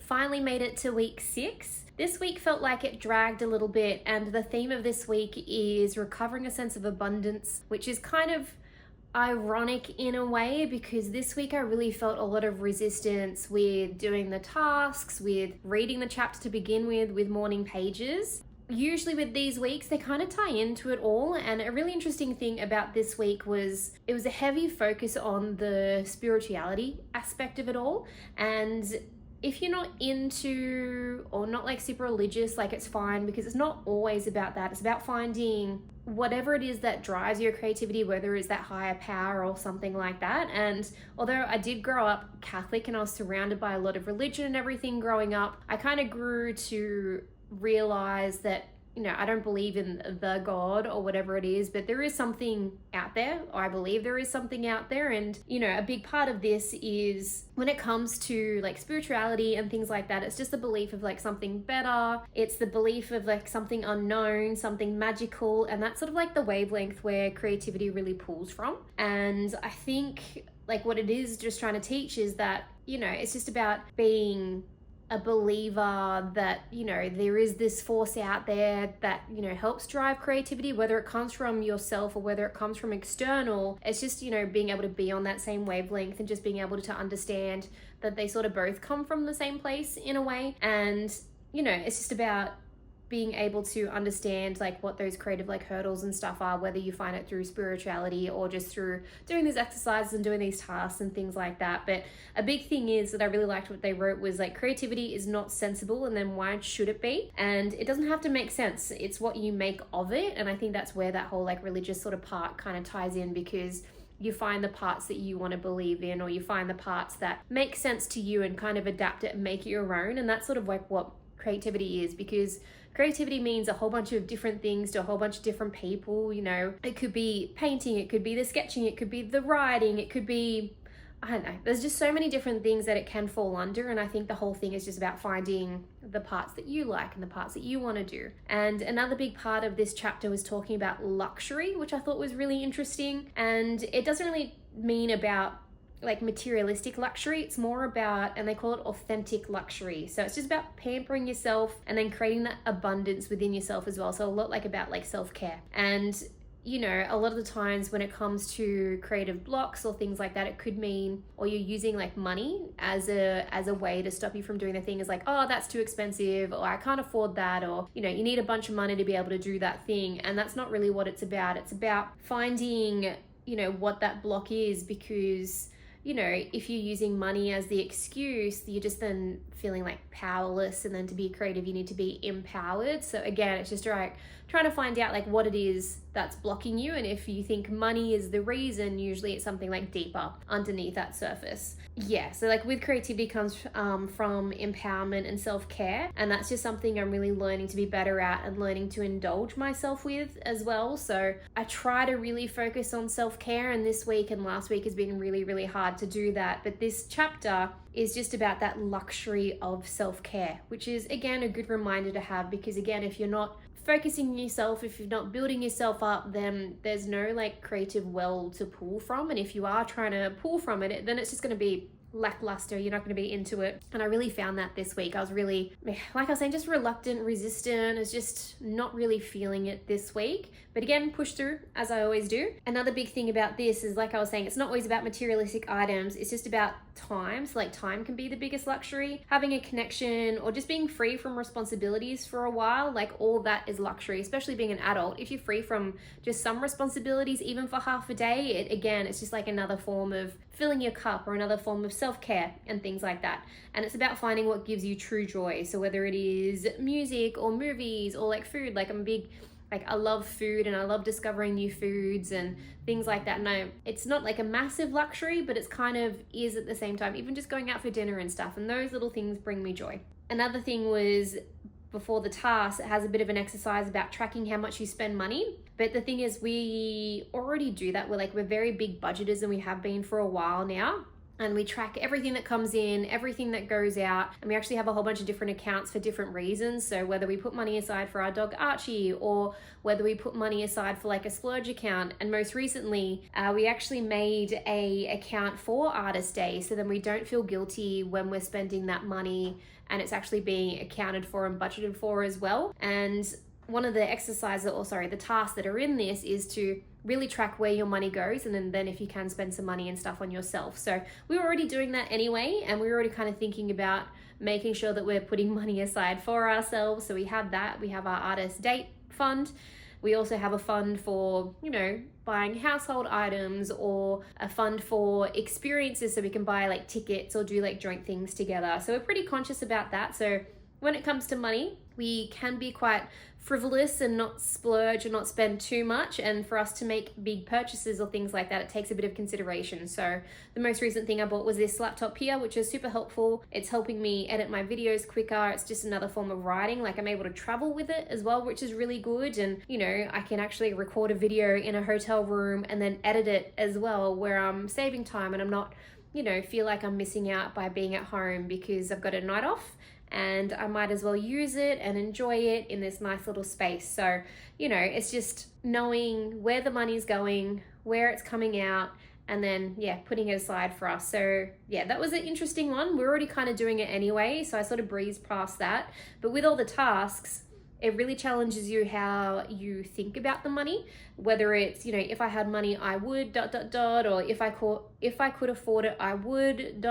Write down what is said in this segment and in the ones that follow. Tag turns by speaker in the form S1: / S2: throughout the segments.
S1: finally made it to week 6. This week felt like it dragged a little bit, and the theme of this week is recovering a sense of abundance, which is kind of ironic in a way because this week I really felt a lot of resistance with doing the tasks, with reading the chapter to begin with morning pages. Usually with these weeks, they kind of tie into it all. And a really interesting thing about this week was it was a heavy focus on the spirituality aspect of it all. And if you're not into or not like super religious, like it's fine because it's not always about that. It's about finding whatever it is that drives your creativity, whether it's that higher power or something like that. And although I did grow up Catholic and I was surrounded by a lot of religion and everything growing up, I kind of grew to realize that, you know, I don't believe in the God or whatever it is, but there is something out there. I believe there is something out there. And, you know, a big part of this is when it comes to like spirituality and things like that, it's just the belief of like something better. It's the belief of like something unknown, something magical. And that's sort of like the wavelength where creativity really pulls from. And I think like what it is just trying to teach is that, you know, it's just about being a believer that, you know, there is this force out there that, you know, helps drive creativity, whether it comes from yourself or whether it comes from external. It's just, you know, being able to be on that same wavelength and just being able to understand that they sort of both come from the same place in a way. And, you know, it's just about being able to understand like what those creative like hurdles and stuff are, whether you find it through spirituality or just through doing these exercises and doing these tasks and things like that. But a big thing is that I really liked what they wrote was like creativity is not sensible, and then why should it be? And it doesn't have to make sense. It's what you make of it. And I think that's where that whole like religious sort of part kind of ties in, because you find the parts that you want to believe in, or you find the parts that make sense to you and kind of adapt it and make it your own. And that's sort of like what creativity is, because creativity means a whole bunch of different things to a whole bunch of different people. You know, it could be painting, it could be the sketching, it could be the writing, it could be, I don't know, there's just so many different things that it can fall under. And I think the whole thing is just about finding the parts that you like and the parts that you want to do. And another big part of this chapter was talking about luxury, which I thought was really interesting. And it doesn't really mean about like materialistic luxury. It's more about, and they call it authentic luxury. So it's just about pampering yourself and then creating that abundance within yourself as well. So a lot like about like self-care. And, you know, a lot of the times when it comes to creative blocks or things like that, it could mean, or you're using like money as a way to stop you from doing the thing. Is like, oh, that's too expensive, or I can't afford that, or, you know, you need a bunch of money to be able to do that thing. And that's not really what it's about. It's about finding, you know, what that block is, because, you know, if you're using money as the excuse, you're just then feeling like powerless, and then to be creative, you need to be empowered. So again, it's just like trying to find out like what it is that's blocking you. And if you think money is the reason, usually it's something like deeper underneath that surface. Yeah, so like with creativity comes from empowerment and self-care, and that's just something I'm really learning to be better at and learning to indulge myself with as well. So I try to really focus on self-care, and this week and last week has been really, really hard to do that. But this chapter is just about that luxury of self-care, which is again a good reminder to have, because again, if you're not focusing on yourself, if you're not building yourself up, then there's no like creative well to pull from. And if you are trying to pull from it, then it's just going to be lackluster. You're not going to be into it. And I really found that this week. I was really, like I was saying, just reluctant, resistant. I was just not really feeling it this week. But again, push through as I always do. Another big thing about this is, like I was saying, it's not always about materialistic items. It's just about time. So like time can be the biggest luxury. Having a connection or just being free from responsibilities for a while, like all that is luxury, especially being an adult. If you're free from just some responsibilities, even for half a day, again, it's just like another form of filling your cup or another form of self-care and things like that. And it's about finding what gives you true joy. So whether it is music or movies or like food, like I love food and I love discovering new foods and things like that. And it's not like a massive luxury, but it's kind of is at the same time, even just going out for dinner and stuff. And those little things bring me joy. Another thing was, before the task, it has a bit of an exercise about tracking how much you spend money. But the thing is, we already do that. We're very big budgeters, and we have been for a while now. and we track everything that comes in, everything that goes out, and we actually have a whole bunch of different accounts for different reasons. So whether we put money aside for our dog Archie, or whether we put money aside for like a splurge account. And most recently, we actually made a account for Artist Day, so then we don't feel guilty when we're spending that money, and it's actually being accounted for and budgeted for as well. And one of the exercises, or sorry, the tasks that are in this is to really track where your money goes, and then if you can, spend some money and stuff on yourself. So we were already doing that anyway, and we were already kind of thinking about making sure that we're putting money aside for ourselves. So we have that. We have our Artist Date fund. We also have a fund for, you know, buying household items, or a fund for experiences, so we can buy like tickets or do like joint things together. So we're pretty conscious about that. So when it comes to money, we can be quite frivolous and not splurge and not spend too much. And for us to make big purchases or things like that, it takes a bit of consideration. So the most recent thing I bought was this laptop here, which is super helpful. It's helping me edit my videos quicker. It's just another form of writing. Like, I'm able to travel with it as well, which is really good. And, you know, I can actually record a video in a hotel room and then edit it as well, where I'm saving time and I'm not, you know, feel like I'm missing out by being at home because I've got a night off. And I might as well use it and enjoy it in this nice little space. So, you know, it's just knowing where the money's going, where it's coming out, and then, yeah, putting it aside for us. So, yeah, that was an interesting one. We're already kind of doing it anyway, so I sort of breezed past that. But with all the tasks, it really challenges you how you think about the money, whether it's, you know, if I had money, I would, or if I could afford it, I would,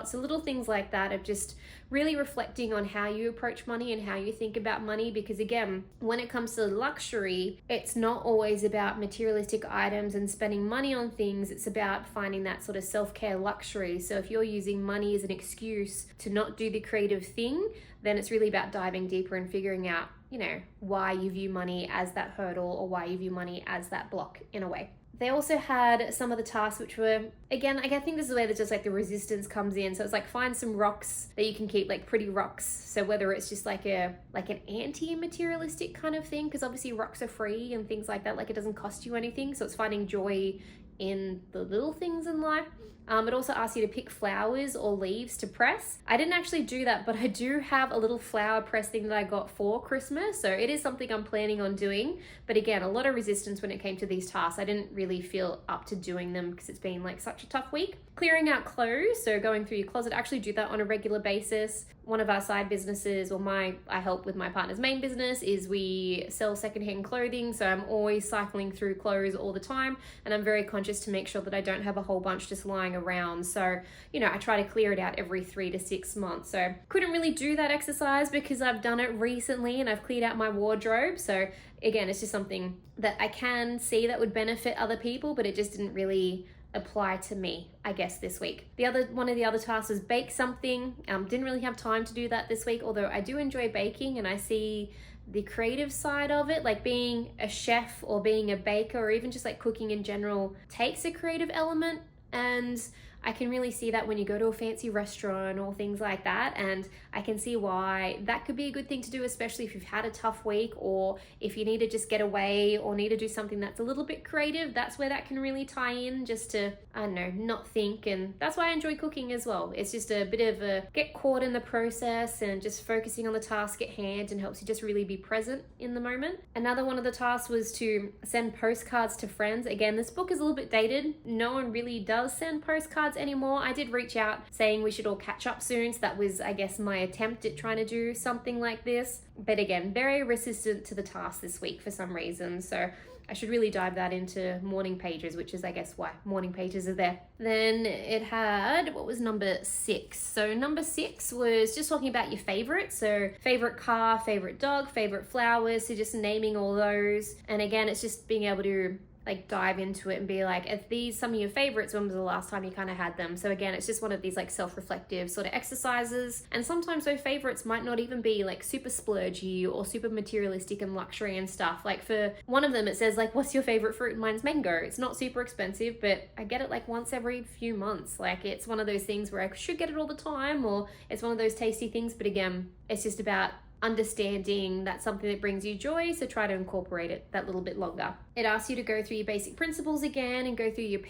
S1: So little things like that of just really reflecting on how you approach money and how you think about money. Because again, when it comes to luxury, it's not always about materialistic items and spending money on things. It's about finding that sort of self-care luxury. So if you're using money as an excuse to not do the creative thing, then it's really about diving deeper and figuring out, you know, why you view money as that hurdle, or why you view money as that block in a way. They also had some of the tasks which were, again, I think this is where just like the resistance comes in. So it's like, find some rocks that you can keep, like pretty rocks. So whether it's just like an anti-materialistic kind of thing, because obviously rocks are free and things like that, like it doesn't cost you anything. So it's finding joy in the little things in life. It also asks you to pick flowers or leaves to press. I didn't actually do that, but I do have a little flower press thing that I got for Christmas. So it is something I'm planning on doing. But again, a lot of resistance when it came to these tasks. I didn't really feel up to doing them because it's been like such a tough week. Clearing out clothes, so going through your closet. I actually do that on a regular basis. One of our side businesses, or I help with my partner's main business, is we sell secondhand clothing. So I'm always cycling through clothes all the time, and I'm very conscious to make sure that I don't have a whole bunch just lying around. So, you know, I try to clear it out every 3 to 6 months. So couldn't really do that exercise because I've done it recently and I've cleared out my wardrobe. So again, it's just something that I can see that would benefit other people, but it just didn't really apply to me, I guess, this week. One of the other tasks was bake something. Didn't really have time to do that this week, although I do enjoy baking and I see the creative side of it, like being a chef or being a baker, or even just like cooking in general takes a creative element. And I can really see that when you go to a fancy restaurant or things like that. And I can see why that could be a good thing to do, especially if you've had a tough week, or if you need to just get away or need to do something that's a little bit creative. That's where that can really tie in, just to, I don't know, not think. And that's why I enjoy cooking as well. It's just a bit of a get caught in the process and just focusing on the task at hand, and helps you just really be present in the moment. Another one of the tasks was to send postcards to friends. Again, this book is a little bit dated. No one really does send postcards anymore. I did reach out saying we should all catch up soon. So that was, I guess, my attempt at trying to do something like this. But again, very resistant to the task this week for some reason. So I should really dive that into morning pages, which is, I guess, why morning pages are there. Then it had, what was number 6? So number 6 was just talking about your favorites. So favorite car, favorite dog, favorite flowers. So just naming all those. And again, it's just being able to like dive into it and be like, if these some of your favorites, when was the last time you kind of had them? So again, it's just one of these like self-reflective sort of exercises. And sometimes those favorites might not even be like super splurgy or super materialistic and luxury and stuff. Like for one of them, it says like, what's your favorite fruit? Mine's mango. It's not super expensive, but I get it like once every few months. Like it's one of those things where I should get it all the time, or it's one of those tasty things. But again, it's just about understanding that's something that brings you joy, so try to incorporate it that little bit longer. It asks you to go through your basic principles again and go through your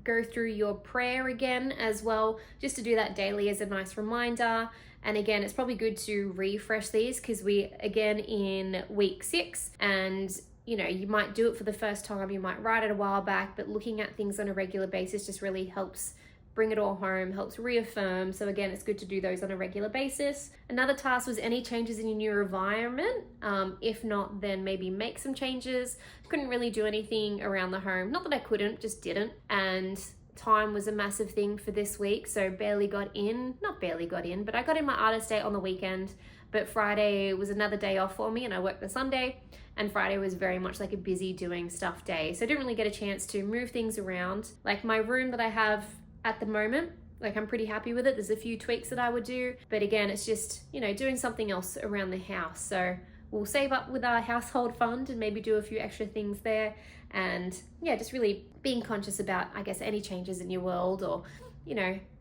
S1: go through your prayer again as well, just to do that daily as a nice reminder. And again, it's probably good to refresh these because we again in week 6, and you might do it for the first time, you might write it a while back, but looking at things on a regular basis just really helps bring it all home, helps reaffirm. So again, it's good to do those on a regular basis. Another task was any changes in your new environment. If not, then maybe make some changes. Couldn't really do anything around the home. Not that I couldn't, just didn't. And time was a massive thing for this week, so not barely got in, but I got in my artist day on the weekend. But Friday was another day off for me, and I worked the Sunday, and Friday was very much like a busy doing stuff day. So I didn't really get a chance to move things around. Like my room that I have at the moment, like I'm pretty happy with it. There's a few tweaks that I would do, but again, it's just, doing something else around the house. So we'll save up with our household fund and maybe do a few extra things there. And yeah, just really being conscious about, I guess, any changes in your world, or,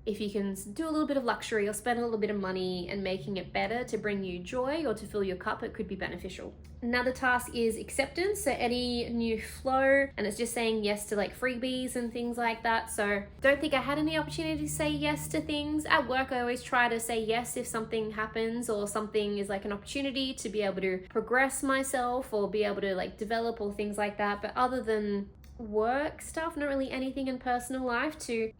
S1: if you can do a little bit of luxury or spend a little bit of money and making it better to bring you joy or to fill your cup, it could be beneficial. Another task is acceptance. So any new flow, and it's just saying yes to like freebies and things like that. So don't think I had any opportunity to say yes to things. At work, I always try to say yes if something happens or something is like an opportunity to be able to progress myself or be able to like develop or things like that. But other than work stuff, not really anything in personal life to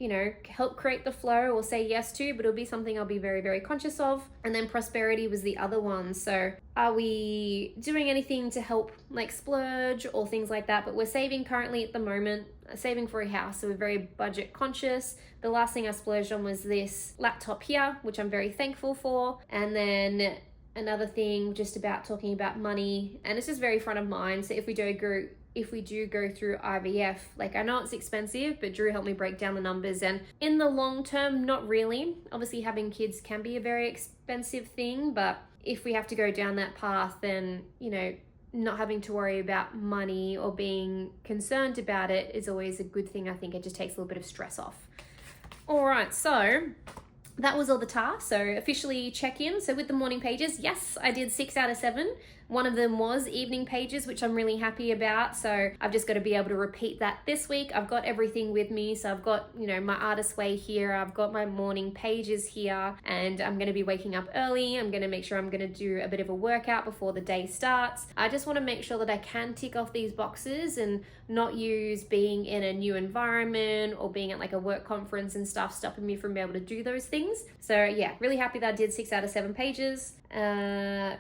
S1: help create the flow or say yes to, but it'll be something I'll be very, very conscious of. And then prosperity was the other one. So are we doing anything to help like splurge or things like that? But we're saving currently at the moment, saving for a house, so we're very budget conscious. The last thing I splurged on was this laptop here, which I'm very thankful for. And then another thing just about talking about money, and it's just very front of mind. So if we do go through IVF, like I know it's expensive, but Drew helped me break down the numbers, and in the long term, not really. Obviously having kids can be a very expensive thing, but if we have to go down that path, then, not having to worry about money or being concerned about it is always a good thing. I think it just takes a little bit of stress off. All right, so that was all the tasks. So officially check in. So with the morning pages, yes, I did 6 out of 7. One of them was evening pages, which I'm really happy about. So I've just got to be able to repeat that this week. I've got everything with me. So I've got, my artist way here. I've got my morning pages here, and I'm going to be waking up early. I'm going to make sure I'm going to do a bit of a workout before the day starts. I just want to make sure that I can tick off these boxes and not use being in a new environment or being at like a work conference and stuff stopping me from being able to do those things. So yeah, really happy that I did 6 out of 7 pages.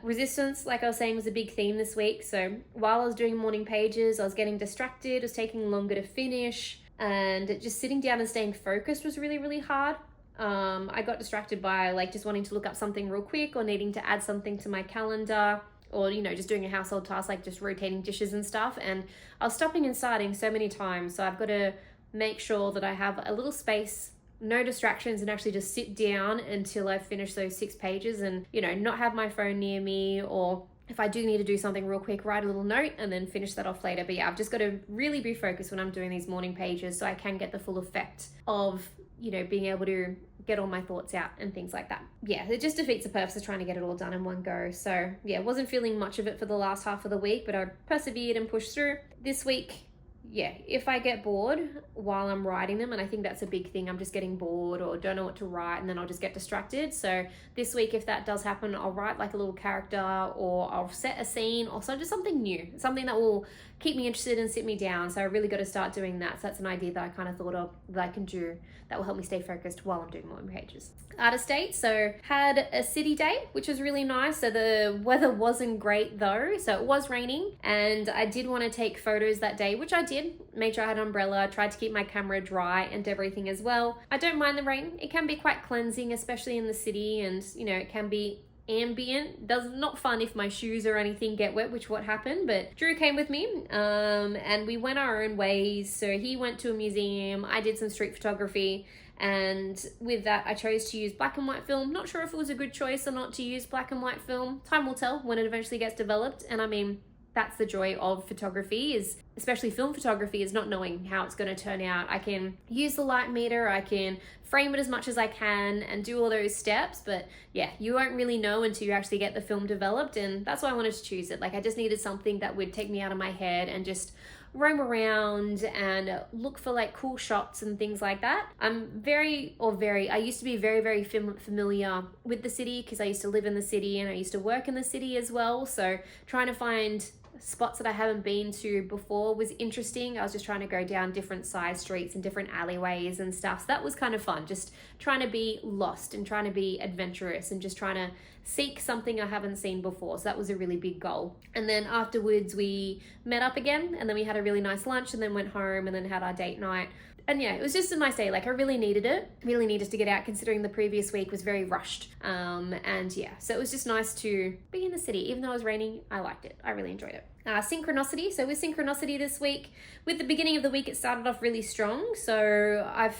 S1: Resistance, like I was saying, was a big theme this week. So while I was doing morning pages, I was getting distracted. It was taking longer to finish, and just sitting down and staying focused was really, really hard. I got distracted by like just wanting to look up something real quick or needing to add something to my calendar, or just doing a household task like just rotating dishes and stuff, and I was stopping and starting so many times. So I've got to make sure that I have a little space, no distractions, and actually just sit down until I finish those 6 pages, and not have my phone near me, or if I do need to do something real quick, write a little note and then finish that off later. But yeah, I've just got to really be focused when I'm doing these morning pages so I can get the full effect of being able to get all my thoughts out and things like that. Yeah, it just defeats the purpose of trying to get it all done in one go. So yeah, wasn't feeling much of it for the last half of the week, but I persevered and pushed through. This week, yeah, if I get bored while I'm writing them, and I think that's a big thing, I'm just getting bored or don't know what to write, and then I'll just get distracted. So this week, if that does happen, I'll write like a little character, or I'll set a scene, or so just something new, something that will keep me interested and sit me down. So I really got to start doing that. So that's an idea that I kind of thought of that I can do that will help me stay focused while I'm doing morning pages. Artist date, so had a city day, which was really nice. So the weather wasn't great though, so it was raining, and I did want to take photos that day, which I did. Made sure I had an umbrella, tried to keep my camera dry and everything as well. I don't mind the rain. It can be quite cleansing, especially in the city, and it can be ambient. Does not fun if my shoes or anything get wet, which what happened. But Drew came with me, and we went our own ways. So he went to a museum, I did some street photography, and with that I chose to use black and white film. Not sure if it was a good choice or not to use black and white film. Time will tell when it eventually gets developed. And I mean, that's the joy of photography, is especially film photography, is not knowing how it's going to turn out. I can use the light meter, I can frame it as much as I can and do all those steps, but yeah, you won't really know until you actually get the film developed. And that's why I wanted to choose it. Like, I just needed something that would take me out of my head and just roam around and look for like cool shots and things like that. I used to be very familiar with the city because I used to live in the city and I used to work in the city as well. So trying to find spots that I haven't been to before was interesting. I was just trying to go down different side streets and different alleyways and stuff. So that was kind of fun, just trying to be lost and trying to be adventurous and just trying to seek something I haven't seen before. So that was a really big goal. And then afterwards we met up again, and then we had a really nice lunch, and then went home and then had our date night. And yeah, it was just a nice day. Like I really needed it, really needed to get out considering the previous week was very rushed. And yeah, so it was just nice to be in the city. Even though it was raining, I liked it. I really enjoyed it. Synchronicity. So with Synchronicity this week, with the beginning of the week, it started off really strong. So I've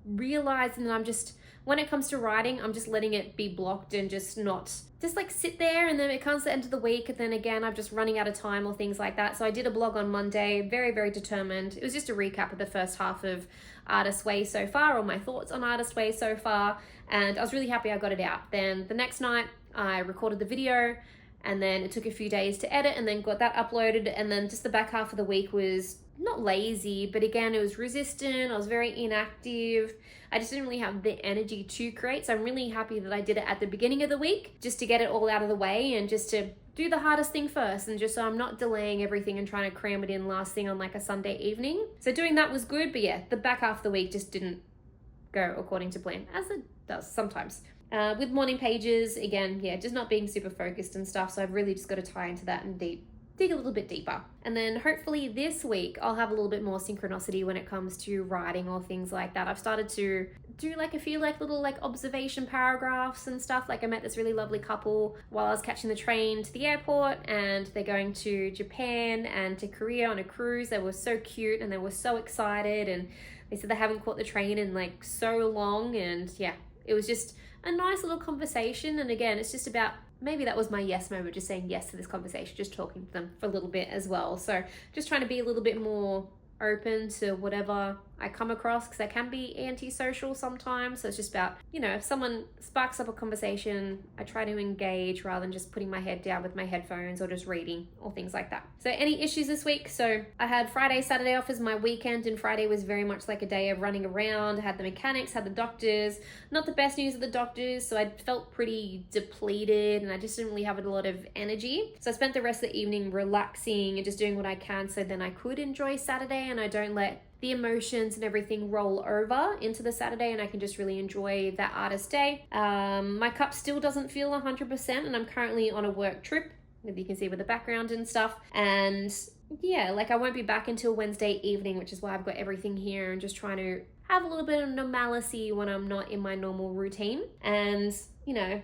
S1: realized that when it comes to writing, I'm just letting it be blocked and just like sit there, and then it comes to the end of the week and then again I'm just running out of time or things like that. So I did a blog on Monday, very determined. It was just a recap of the first half of Artist Way so far, or my thoughts on Artist Way so far, and I was really happy I got it out. Then the next night I recorded the video, and then it took a few days to edit and then got that uploaded, and then just the back half of the week was not lazy, but again, it was resistant. I was very inactive. I just didn't really have the energy to create. So I'm really happy that I did it at the beginning of the week, just to get it all out of the way and just to do the hardest thing first, and just so I'm not delaying everything and trying to cram it in last thing on like a Sunday evening. So doing that was good, but yeah, the back half of the week just didn't go according to plan, as it does sometimes. With morning pages, again, yeah, just not being super focused and stuff. So I've really just got to tie into that and dig a little bit deeper. And then hopefully this week I'll have a little bit more synchronicity when it comes to writing or things like that. I've started to do like a few like little like observation paragraphs and stuff. Like I met this really lovely couple while I was catching the train to the airport, and they're going to Japan and to Korea on a cruise. They were so cute and they were so excited, and they said they haven't caught the train in like so long. And yeah, it was just a nice little conversation. And again, it's just about, maybe that was my yes moment, just saying yes to this conversation, just talking to them for a little bit as well. So just trying to be a little bit more open to whatever I come across, because I can be antisocial sometimes. So it's just about, if someone sparks up a conversation, I try to engage rather than just putting my head down with my headphones or just reading or things like that. So any issues this week? So I had Friday, Saturday off as my weekend, and Friday was very much like a day of running around. I had the mechanics, had the doctors, not the best news of the doctors. So I felt pretty depleted and I just didn't really have a lot of energy. So I spent the rest of the evening relaxing and just doing what I can so then I could enjoy Saturday and I don't let the emotions and everything roll over into the Saturday, and I can just really enjoy that artist day. My cup still doesn't feel 100%, and I'm currently on a work trip, as you can see with the background and stuff. And yeah, like I won't be back until Wednesday evening, which is why I've got everything here and just trying to have a little bit of normalcy when I'm not in my normal routine. And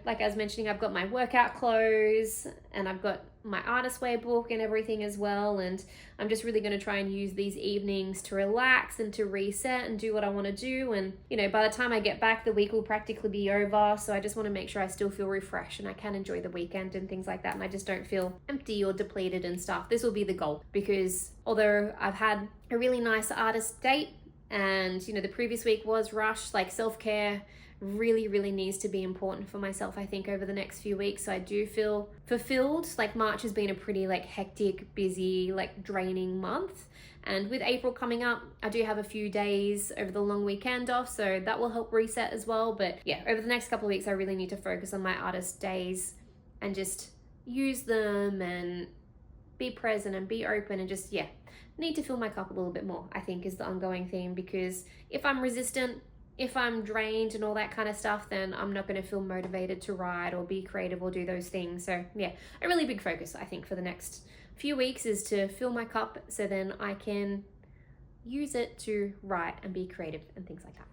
S1: like I was mentioning, I've got my workout clothes and I've got my Artist Way book and everything as well, and I'm just really going to try and use these evenings to relax and to reset and do what I want to do. And by the time I get back, the week will practically be over, so I just want to make sure I still feel refreshed and I can enjoy the weekend and things like that, and I just don't feel empty or depleted and stuff. This will be the goal, because although I've had a really nice artist date and the previous week was rushed, like self-care really needs to be important for myself, I think, over the next few weeks. So I do feel fulfilled. Like March has been a pretty like hectic, busy, like draining month, and with April coming up, I do have a few days over the long weekend off, so that will help reset as well. But yeah, over the next couple of weeks I really need to focus on my artist days and just use them and be present and be open and just need to fill my cup a little bit more, I think, is the ongoing theme. Because if I'm resistant, if I'm drained and all that kind of stuff, then I'm not going to feel motivated to write or be creative or do those things. So yeah, a really big focus, I think, for the next few weeks is to fill my cup so then I can use it to write and be creative and things like that.